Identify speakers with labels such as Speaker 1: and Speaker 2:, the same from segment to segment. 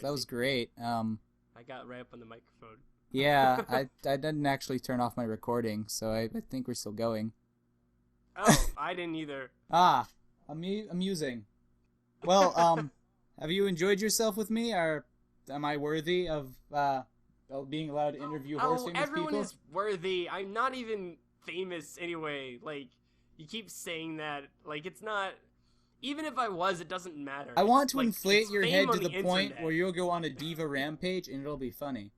Speaker 1: was great.
Speaker 2: I got right up on the microphone.
Speaker 1: Yeah, I didn't actually turn off my recording, so I think we're still going.
Speaker 2: Oh, I didn't either.
Speaker 1: Amusing. Well, have you enjoyed yourself with me, or am I worthy of being allowed to interview famous people?
Speaker 2: Everyone is worthy. I'm not even famous anyway. Like, you keep saying that. Like, it's not... Even if I was, it doesn't matter.
Speaker 1: I want to inflate your head to the point
Speaker 2: internet.
Speaker 1: where you'll go on a diva rampage, and it'll be funny.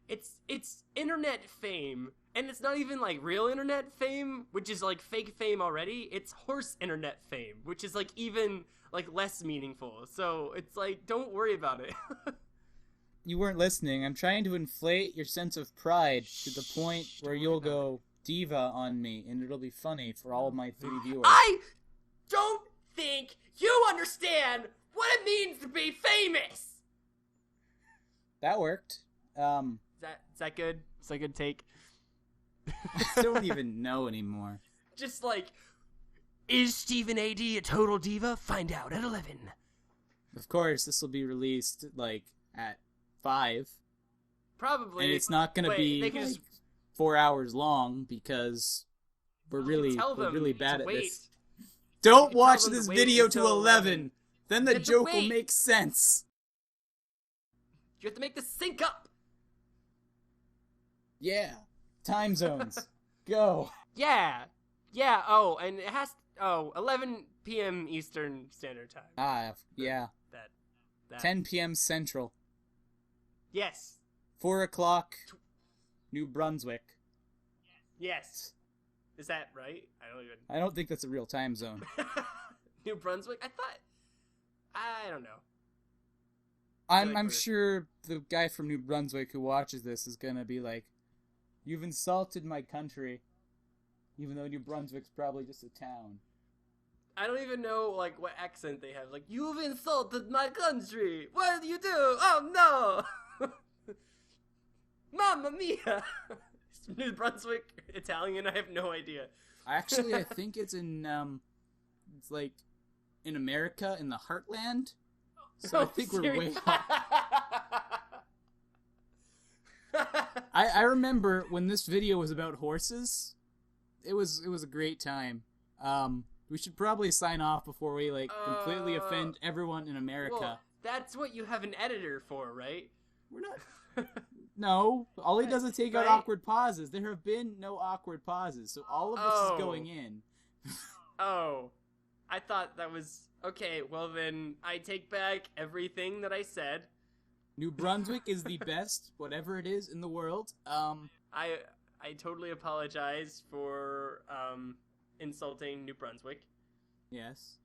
Speaker 2: It's internet fame, and it's not even, like, real internet fame, which is, like, fake fame already. It's horse internet fame, which is, like, even, like, less meaningful. So, it's like, don't worry about it.
Speaker 1: You weren't listening. I'm trying to inflate your sense of pride to the point where you'll go diva on me, and it'll be funny for all of my 3 viewers.
Speaker 2: I don't think you understand what it means to be famous!
Speaker 1: That worked.
Speaker 2: Is that good? Is that a good take?
Speaker 1: I don't even know anymore.
Speaker 2: Just like, is Stephen A.D. a total diva? Find out at 11.
Speaker 1: Of course, this will be released, like, at 5.
Speaker 2: Probably.
Speaker 1: And it's not going to be like 4 hours long, because we're really bad at this. Don't watch this video to 11. Then the joke will make sense.
Speaker 2: You have to make this sync up.
Speaker 1: Yeah. Time zones. Go.
Speaker 2: Yeah. Oh, and it has 11 p.m. Eastern Standard Time.
Speaker 1: Yeah.
Speaker 2: That.
Speaker 1: 10 p.m. Central.
Speaker 2: Yes.
Speaker 1: 4 o'clock, New Brunswick.
Speaker 2: Yes. Is that right?
Speaker 1: I don't think that's a real time zone.
Speaker 2: New Brunswick? I don't know.
Speaker 1: I'm sure the guy from New Brunswick who watches this is gonna be like, "You've insulted my country," even though New Brunswick's probably just a town.
Speaker 2: I don't even know, like, what accent they have. Like, "You've insulted my country! What did you do? Oh, no!" Mamma mia! New Brunswick Italian? I have no idea.
Speaker 1: Actually, I think it's in, it's like, in America, in the heartland. So I think we're way off. I remember when this video was about horses, it was a great time. We should probably sign off before we, like, completely offend everyone in America.
Speaker 2: Well, that's what you have an editor for, right?
Speaker 1: We're not... No, all he does is take out awkward pauses. There have been no awkward pauses, so all of this is going in.
Speaker 2: Oh, I thought that was... Okay, well then, I take back everything that I said.
Speaker 1: New Brunswick is the best, whatever it is, in the world.
Speaker 2: I totally apologize for, insulting New Brunswick.
Speaker 1: Yes.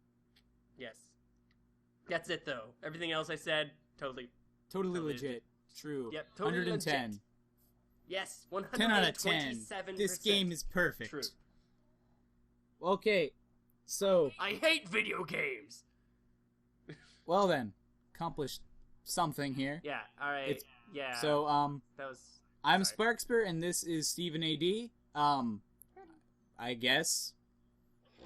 Speaker 2: Yes. That's it, though. Everything else I said, totally
Speaker 1: legit. True.
Speaker 2: Yep, totally
Speaker 1: 110.
Speaker 2: Legit. Yes,
Speaker 1: 10 out of 10. This game is perfect.
Speaker 2: True.
Speaker 1: Okay, so...
Speaker 2: I hate video games!
Speaker 1: Well then, accomplished something here.
Speaker 2: Yeah, alright, yeah.
Speaker 1: So,
Speaker 2: that was...
Speaker 1: I'm Sparksper, and this is Stephen A.D. I guess.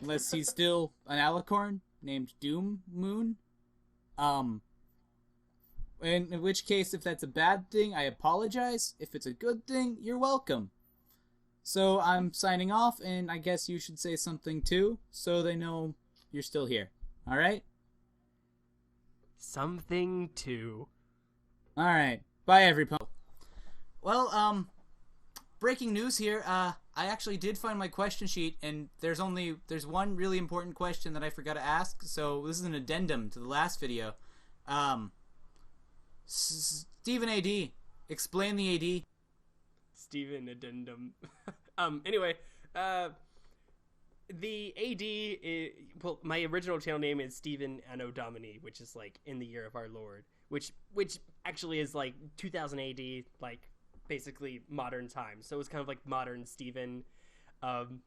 Speaker 1: Unless he's still an alicorn named Doom Moon. In which case, if that's a bad thing, I apologize. If it's a good thing, you're welcome. So I'm signing off, and I guess you should say something too, so they know you're still here. Alright?
Speaker 2: Something too.
Speaker 1: Alright. Bye, everybody. Well, breaking news here. I actually did find my question sheet, and there's one really important question that I forgot to ask, so this is an addendum to the last video. Stephen A.D. Explain the A.D.
Speaker 2: Stephen Addendum. Anyway, the A.D. Well, my original channel name is Stephen Anno Domini, which is, like, in the year of our Lord, which actually is, like, 2000 A.D., like, basically modern times. So it's kind of like modern Stephen. And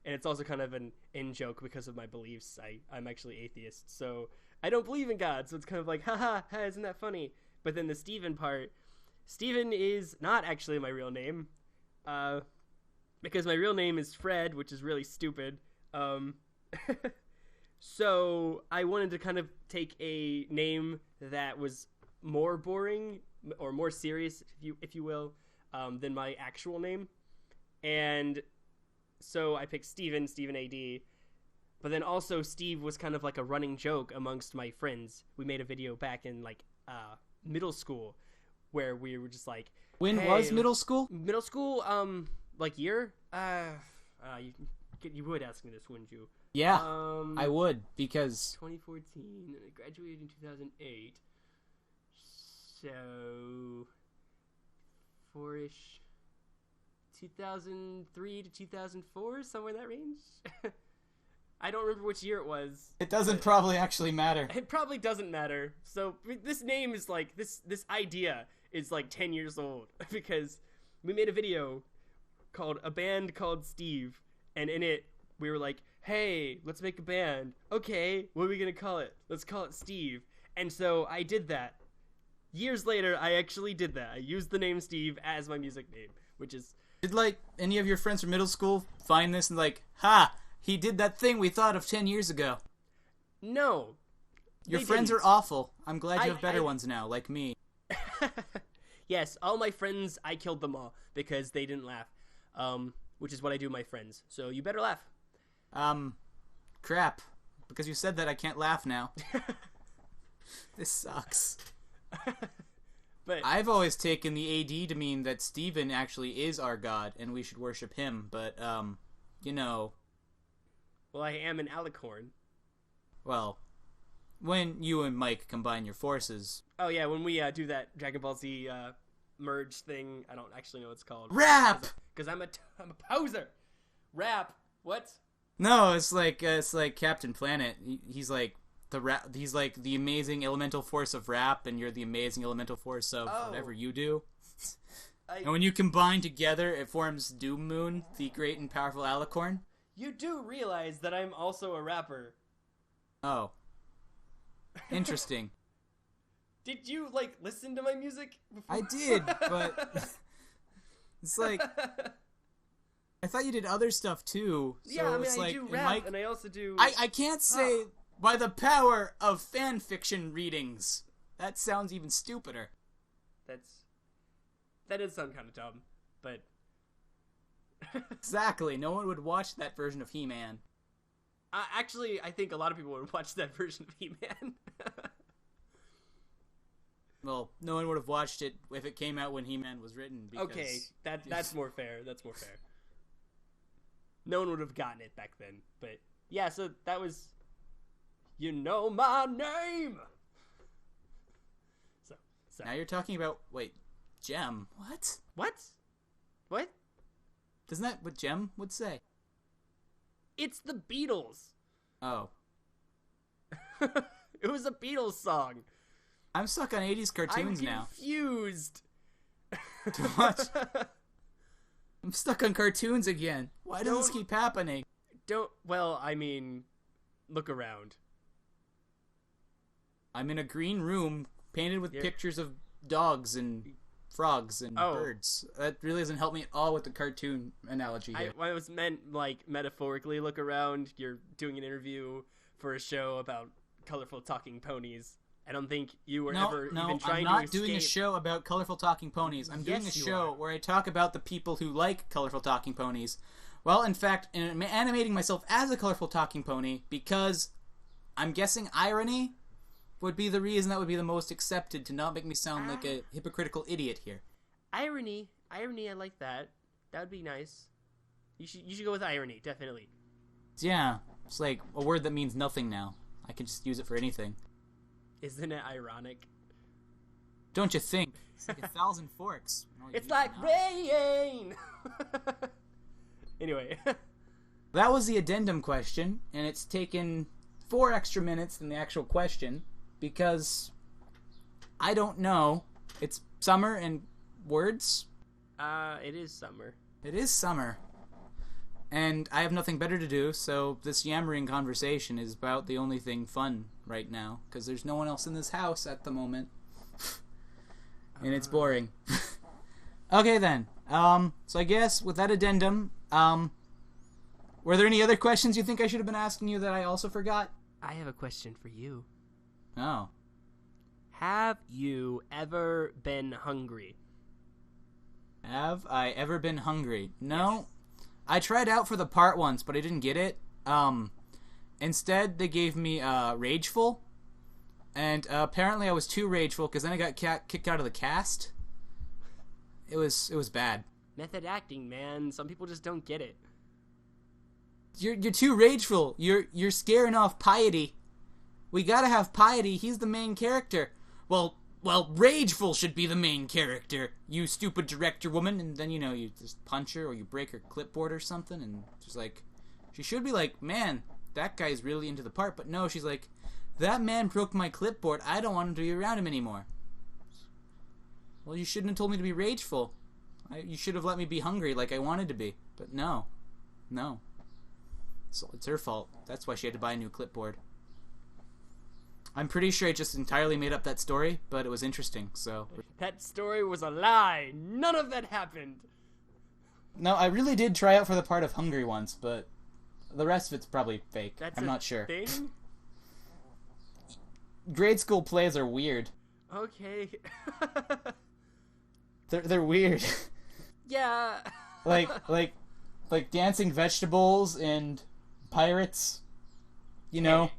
Speaker 2: it's also kind of an in-joke because of my beliefs. I'm actually atheist, so I don't believe in God, so it's kind of like, haha, isn't that funny? But then the Stephen part, Stephen is not actually my real name, because my real name is Fred, which is really stupid. So I wanted to kind of take a name that was more boring or more serious, if you will, than my actual name. And so I picked Steven AD. But then also Steve was kind of like a running joke amongst my friends. We made a video back in like middle school where we were just like,
Speaker 1: when
Speaker 2: hey,
Speaker 1: was middle school?
Speaker 2: Middle school, like year? You would ask me this, wouldn't you?
Speaker 1: Yeah, I would, because
Speaker 2: 2014. I graduated in 2008. So 4-ish. 2003 to 2004, somewhere in that range. I don't remember which year it was.
Speaker 1: It doesn't probably actually matter.
Speaker 2: It probably doesn't matter. So this name is like, this idea is like 10 years old because we made a video called A Band Called Steve, and in it we were like, hey, let's make a band. Okay, what are we gonna call it? Let's call it Steve. And so I did that. Years later, I actually did that. I used the name Steve as my music name, which is...
Speaker 1: Did, like, any of your friends from middle school find this and like, ha, he did that thing we thought of 10 years ago?
Speaker 2: No.
Speaker 1: Your friends are awful. I'm glad you have better ones now, like me.
Speaker 2: Yes, all my friends, I killed them all because they didn't laugh, which is what I do with my friends. So you better laugh.
Speaker 1: Crap. Because you said that, I can't laugh now. This sucks.
Speaker 2: But
Speaker 1: I've always taken the AD to mean that Steven actually is our god, and we should worship him, but, you know...
Speaker 2: Well, I am an alicorn.
Speaker 1: Well, when you and Mike combine your forces...
Speaker 2: Oh, yeah, when we do that Dragon Ball Z merge thing, I don't actually know what it's called.
Speaker 1: Rap!
Speaker 2: Because I'm a poser! Rap! What?
Speaker 1: No, it's like Captain Planet. He's like... He's like the amazing elemental force of rap, and you're the amazing elemental force of whatever you do. And when you combine together, it forms Doom Moon, the great and powerful alicorn.
Speaker 2: You do realize that I'm also a rapper.
Speaker 1: Oh. Interesting.
Speaker 2: Did you, like, listen to my music before?
Speaker 1: I did, but... It's like... I thought you did other stuff, too. So
Speaker 2: yeah, I mean,
Speaker 1: it's
Speaker 2: I do rap, and I also do...
Speaker 1: I can't say... By the power of fan fiction readings. That sounds even stupider.
Speaker 2: That does sound kind of dumb, but...
Speaker 1: Exactly. No one would watch that version of He-Man.
Speaker 2: Actually, I think a lot of people would watch that version of He-Man.
Speaker 1: Well, no one would have watched it if it came out when He-Man was written. Because...
Speaker 2: Okay, that's more fair. That's more fair. No one would have gotten it back then, but... Yeah, so that was... You know my name! So.
Speaker 1: Now you're talking about... Wait, Gem? What?
Speaker 2: What?
Speaker 1: Isn't that what Gem would say?
Speaker 2: It's the Beatles!
Speaker 1: Oh.
Speaker 2: It was a Beatles song.
Speaker 1: I'm stuck on 80s cartoons now.
Speaker 2: I'm confused.
Speaker 1: What? I'm stuck on cartoons again. Why does this keep happening?
Speaker 2: Well, I mean, look around.
Speaker 1: I'm in a green room painted with pictures of dogs and frogs and birds. That really doesn't help me at all with the cartoon analogy here.
Speaker 2: I was meant, like, metaphorically look around. You're doing an interview for a show about colorful talking ponies. I don't think you were ever even trying to escape.
Speaker 1: I'm not doing a show about colorful talking ponies. I'm doing a show where I talk about the people who like colorful talking ponies. Well, in fact, I'm animating myself as a colorful talking pony because I'm guessing irony would be the reason that would be the most accepted to not make me sound like a hypocritical idiot here.
Speaker 2: Irony, I like that. That would be nice. You should go with irony, definitely.
Speaker 1: Yeah, it's like a word that means nothing now. I can just use it for anything.
Speaker 2: Isn't it ironic?
Speaker 1: Don't you think? It's like 1,000 forks.
Speaker 2: It's like rain! Anyway.
Speaker 1: That was the addendum question, and it's taken 4 extra minutes than the actual question, because I don't know. It's summer and words?
Speaker 2: It is summer.
Speaker 1: It is summer. And I have nothing better to do, so this yammering conversation is about the only thing fun right now, because there's no one else in this house at the moment. And it's boring. Okay then. So I guess with that addendum, were there any other questions you think I should have been asking you that I also forgot?
Speaker 2: I have a question for you.
Speaker 1: Oh.
Speaker 2: Have you ever been hungry?
Speaker 1: Have I ever been hungry? No.
Speaker 2: Yes.
Speaker 1: I tried out for the part once, but I didn't get it. Instead, they gave me Rageful. And apparently I was too rageful, because then I got kicked out of the cast. It was bad.
Speaker 2: Method acting, man. Some people just don't get it.
Speaker 1: You're too rageful. You're scaring off Piety. We gotta have Piety. He's the main character. Well, Rageful should be the main character. You stupid director woman. And then, you just punch her or you break her clipboard or something. And she's like, she should be like, man, that guy's really into the part. But no, she's like, that man broke my clipboard. I don't want to be around him anymore. Well, you shouldn't have told me to be rageful. You should have let me be hungry like I wanted to be. But no. So it's her fault. That's why she had to buy a new clipboard. I'm pretty sure I just entirely made up that story, but it was interesting, so...
Speaker 2: That story was a lie. None of that happened.
Speaker 1: No, I really did try out for the part of Hungry once, but the rest of it's probably fake. I'm not sure.
Speaker 2: Thing?
Speaker 1: Grade school plays are weird.
Speaker 2: Okay.
Speaker 1: They're weird.
Speaker 2: Yeah.
Speaker 1: like dancing vegetables and pirates. You know?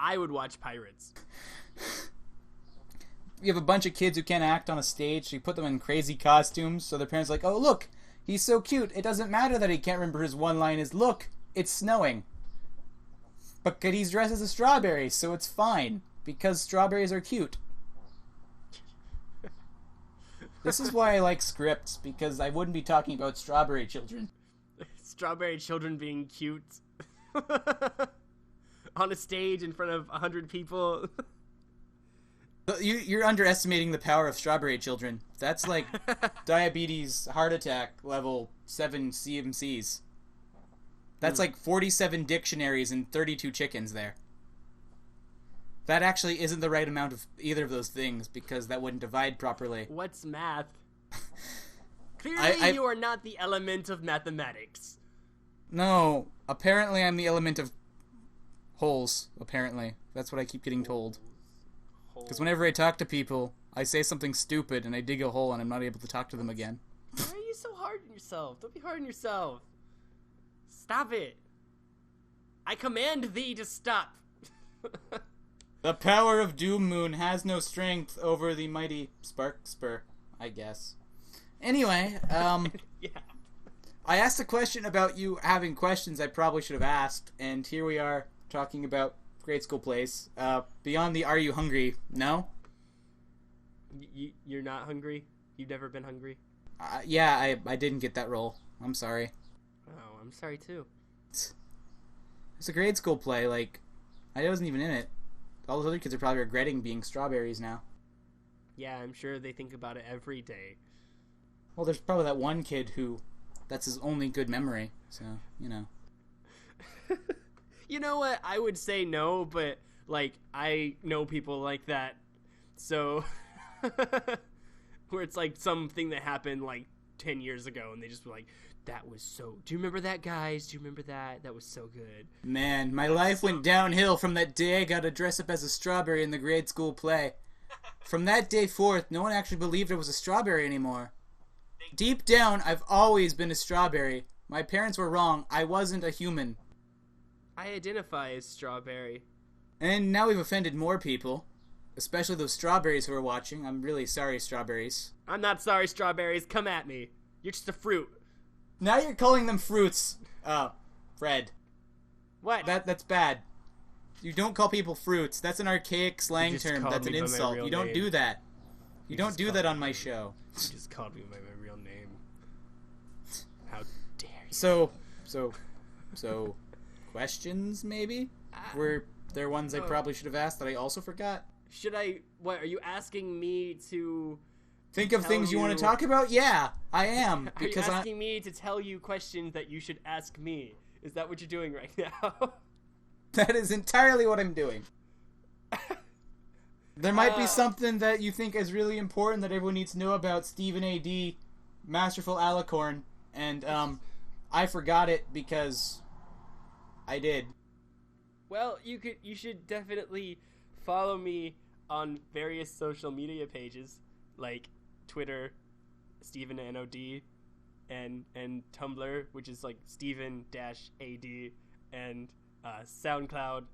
Speaker 2: I would watch Pirates.
Speaker 1: You have a bunch of kids who can't act on a stage, so you put them in crazy costumes, so their parents are like, oh, look, he's so cute. It doesn't matter that he can't remember his one line is, look, it's snowing. But he's dressed as a strawberry, so it's fine, because strawberries are cute. This is why I like scripts, because I wouldn't be talking about strawberry children.
Speaker 2: Strawberry children being cute. On a stage in front of 100 people.
Speaker 1: You're underestimating the power of strawberry children. That's like diabetes, heart attack, level 7 CMCs. That's like 47 dictionaries and 32 chickens there. That actually isn't the right amount of either of those things, because that wouldn't divide properly.
Speaker 2: What's math? Clearly you are not the element of mathematics.
Speaker 1: No, apparently I'm the element of holes, apparently. That's what I keep getting told. Because whenever I talk to people, I say something stupid and I dig a hole and I'm not able to talk to them again.
Speaker 2: Why are you so hard on yourself? Don't be hard on yourself. Stop it. I command thee to stop.
Speaker 1: The power of Doom Moon has no strength over the mighty Spark Spur, I guess. Anyway,
Speaker 2: Yeah.
Speaker 1: I asked a question about you having questions I probably should have asked, and here we are talking about grade school plays. Beyond the Are You Hungry? No?
Speaker 2: You're not hungry? You've never been hungry?
Speaker 1: Yeah, I didn't get that role. I'm sorry.
Speaker 2: Oh, I'm sorry too.
Speaker 1: It's a grade school play, like, I wasn't even in it. All those other kids are probably regretting being strawberries now.
Speaker 2: Yeah, I'm sure they think about it every day.
Speaker 1: Well, there's probably that one kid who, that's his only good memory, so, you know.
Speaker 2: You know what? I would say no, but, like, I know people like that. So, where it's, like, something that happened, like, 10 years ago, and they just were like, that was so... Do you remember that, guys? Do you remember that? That was so good.
Speaker 1: Man, my life went downhill from that day I got to dress up as a strawberry in the grade school play. From that day forth, no one actually believed I was a strawberry anymore. Deep down, I've always been a strawberry. My parents were wrong. I wasn't a human.
Speaker 2: I identify as strawberry.
Speaker 1: And now we've offended more people. Especially those strawberries who are watching. I'm really sorry, strawberries.
Speaker 2: I'm not sorry, strawberries. Come at me. You're just a fruit.
Speaker 1: Now you're calling them fruits. Fred.
Speaker 2: What?
Speaker 1: That's bad. You don't call people fruits. That's an archaic slang term. That's an insult. You don't do that. You don't do that on my show.
Speaker 2: You just called me by my real name. How dare you?
Speaker 1: So, questions maybe? Were there ones I probably should have asked that I also forgot?
Speaker 2: Should I... What, are you asking me to...
Speaker 1: Think of things you want to talk about? Yeah, I am.
Speaker 2: Are you asking me to tell you questions that you should ask me? Is that what you're doing right now?
Speaker 1: That is entirely what I'm doing. There might be something that you think is really important that everyone needs to know about Stephen A.D., Masterful Alicorn, and I forgot it because I did.
Speaker 2: Well, you should definitely follow me on various social media pages like Twitter, Steven NOD, and Tumblr, which is like Steven-AD, and SoundCloud,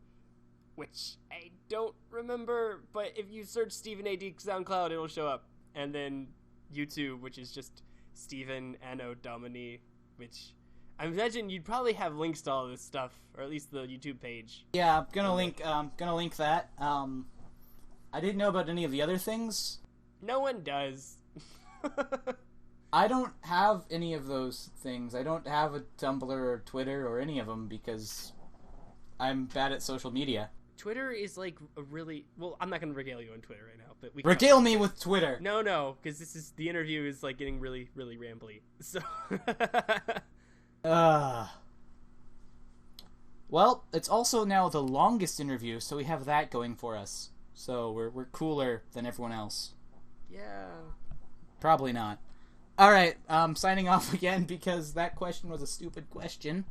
Speaker 2: which I don't remember, but if you search Steven AD SoundCloud, it'll show up. And then YouTube, which is just Steven Anno Domini, which I imagine you'd probably have links to all this stuff, or at least the YouTube page.
Speaker 1: Yeah, I'm gonna link that. I didn't know about any of the other things.
Speaker 2: No one does.
Speaker 1: I don't have any of those things. I don't have a Tumblr or Twitter or any of them because I'm bad at social media.
Speaker 2: Twitter is like a really... Well, I'm not going to regale you on Twitter right now, but we
Speaker 1: regale me with Twitter.
Speaker 2: No, because the interview is like getting really, really rambly. So...
Speaker 1: Well, it's also now the longest interview, so we have that going for us. So we're cooler than everyone else.
Speaker 2: Yeah.
Speaker 1: Probably not. All right, signing off again because that question was a stupid question.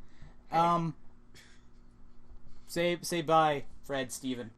Speaker 1: Say bye, Fred, Steven.